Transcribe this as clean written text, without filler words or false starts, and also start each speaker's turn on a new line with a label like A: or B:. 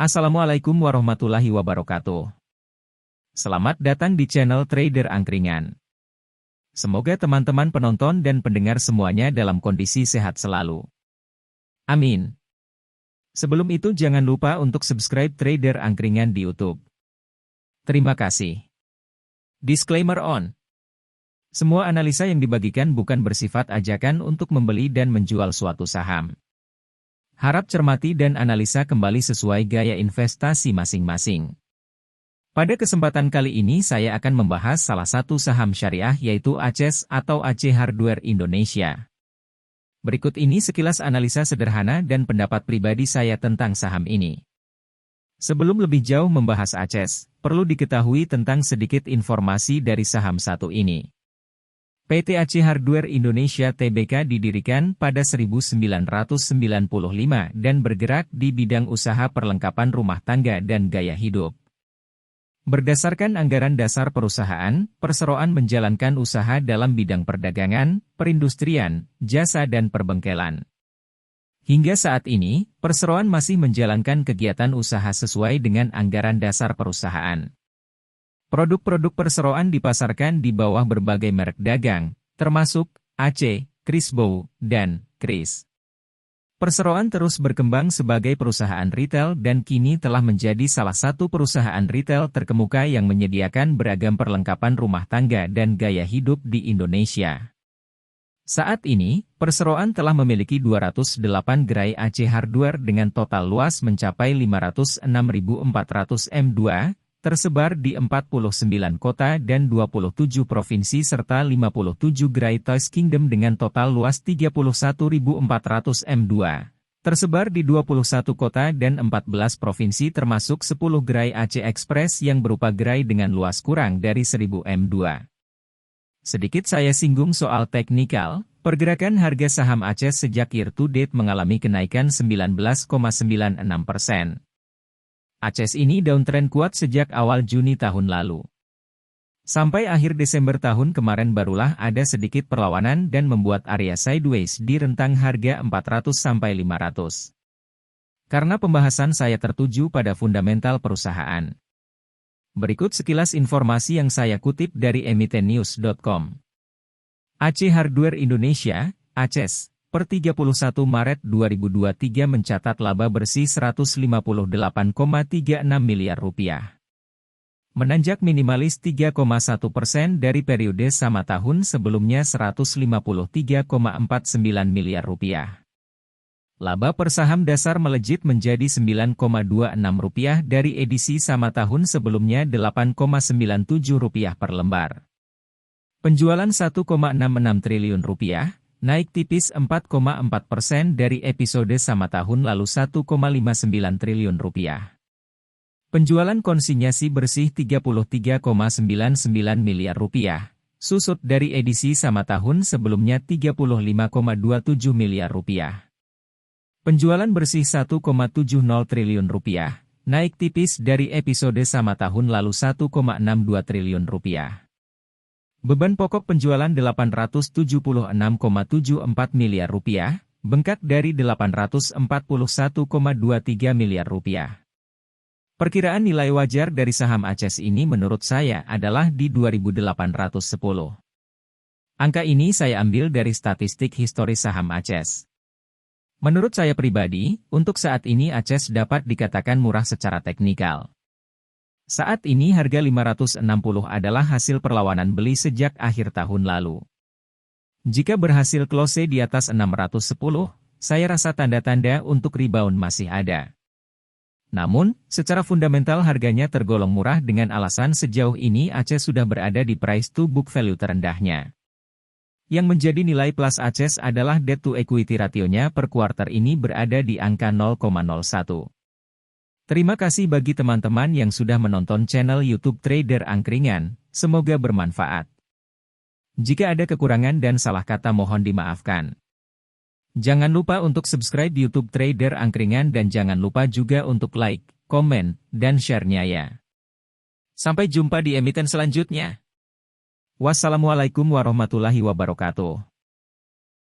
A: Assalamualaikum warahmatullahi wabarakatuh. Selamat datang di channel Trader Angkringan. Semoga teman-teman penonton dan pendengar semuanya dalam kondisi sehat selalu. Amin. Sebelum itu jangan lupa untuk subscribe Trader Angkringan di YouTube. Terima kasih. Disclaimer on. Semua analisa yang dibagikan bukan bersifat ajakan untuk membeli dan menjual suatu saham. Harap cermati dan analisa kembali sesuai gaya investasi masing-masing. Pada kesempatan kali ini saya akan membahas salah satu saham syariah yaitu ACES atau AC Hardware Indonesia. Berikut ini sekilas analisa sederhana dan pendapat pribadi saya tentang saham ini. Sebelum lebih jauh membahas ACES, perlu diketahui tentang sedikit informasi dari saham satu ini. PT AC Hardware Indonesia Tbk didirikan pada 1995 dan bergerak di bidang usaha perlengkapan rumah tangga dan gaya hidup. Berdasarkan anggaran dasar perusahaan, perseroan menjalankan usaha dalam bidang perdagangan, perindustrian, jasa dan perbengkelan. Hingga saat ini, perseroan masih menjalankan kegiatan usaha sesuai dengan anggaran dasar perusahaan. Produk-produk perseroan dipasarkan di bawah berbagai merek dagang, termasuk AC, Crisbow, dan Kris. Perseroan terus berkembang sebagai perusahaan retail dan kini telah menjadi salah satu perusahaan retail terkemuka yang menyediakan beragam perlengkapan rumah tangga dan gaya hidup di Indonesia. Saat ini, perseroan telah memiliki 208 gerai AC Hardware dengan total luas mencapai 506.400 m2, tersebar di 49 kota dan 27 provinsi serta 57 gerai Toys Kingdom dengan total luas 31.400 m2. Tersebar di 21 kota dan 14 provinsi termasuk 10 gerai AC Express yang berupa gerai dengan luas kurang dari 1000 m2. Sedikit saya singgung soal teknikal, pergerakan harga saham ACES sejak year to date mengalami kenaikan 19,96%. ACES ini downtrend kuat sejak awal Juni tahun lalu. Sampai akhir Desember tahun kemarin barulah ada sedikit perlawanan dan membuat area sideways di rentang harga 400-500. Karena pembahasan saya tertuju pada fundamental perusahaan. Berikut sekilas informasi yang saya kutip dari emitennews.com. AC Hardware Indonesia, ACES, per 31 Maret 2023 mencatat laba bersih Rp158,36 miliar. Menanjak minimalis 3,1% dari periode sama tahun sebelumnya Rp153,49 miliar. Laba per saham dasar melejit menjadi Rp9,26 dari edisi sama tahun sebelumnya Rp8,97 per lembar. Penjualan Rp1,66 triliun, naik tipis 4,4% dari episode sama tahun lalu Rp1,59 triliun. Penjualan konsinyasi bersih Rp33,99 miliar, susut dari edisi sama tahun sebelumnya Rp35,27 miliar. Penjualan bersih Rp1,70 triliun, naik tipis dari episode sama tahun lalu Rp1,62 triliun. Beban pokok penjualan Rp876,74 miliar, bengkak dari Rp841,23 miliar. Perkiraan nilai wajar dari saham ACES ini menurut saya adalah di 2.810. Angka ini saya ambil dari statistik historis saham ACES. Menurut saya pribadi, untuk saat ini ACES dapat dikatakan murah secara teknikal. Saat ini harga 560 adalah hasil perlawanan beli sejak akhir tahun lalu. Jika berhasil close di atas 610, saya rasa tanda-tanda untuk rebound masih ada. Namun, secara fundamental harganya tergolong murah dengan alasan sejauh ini ACES sudah berada di price to book value terendahnya. Yang menjadi nilai plus ACES adalah debt to equity ratio-nya per kuartal ini berada di angka 0,01. Terima kasih bagi teman-teman yang sudah menonton channel YouTube Trader Angkringan, semoga bermanfaat. Jika ada kekurangan dan salah kata mohon dimaafkan. Jangan lupa untuk subscribe YouTube Trader Angkringan dan jangan lupa juga untuk like, komen, dan share-nya ya. Sampai jumpa di emiten selanjutnya. Wassalamualaikum warahmatullahi wabarakatuh.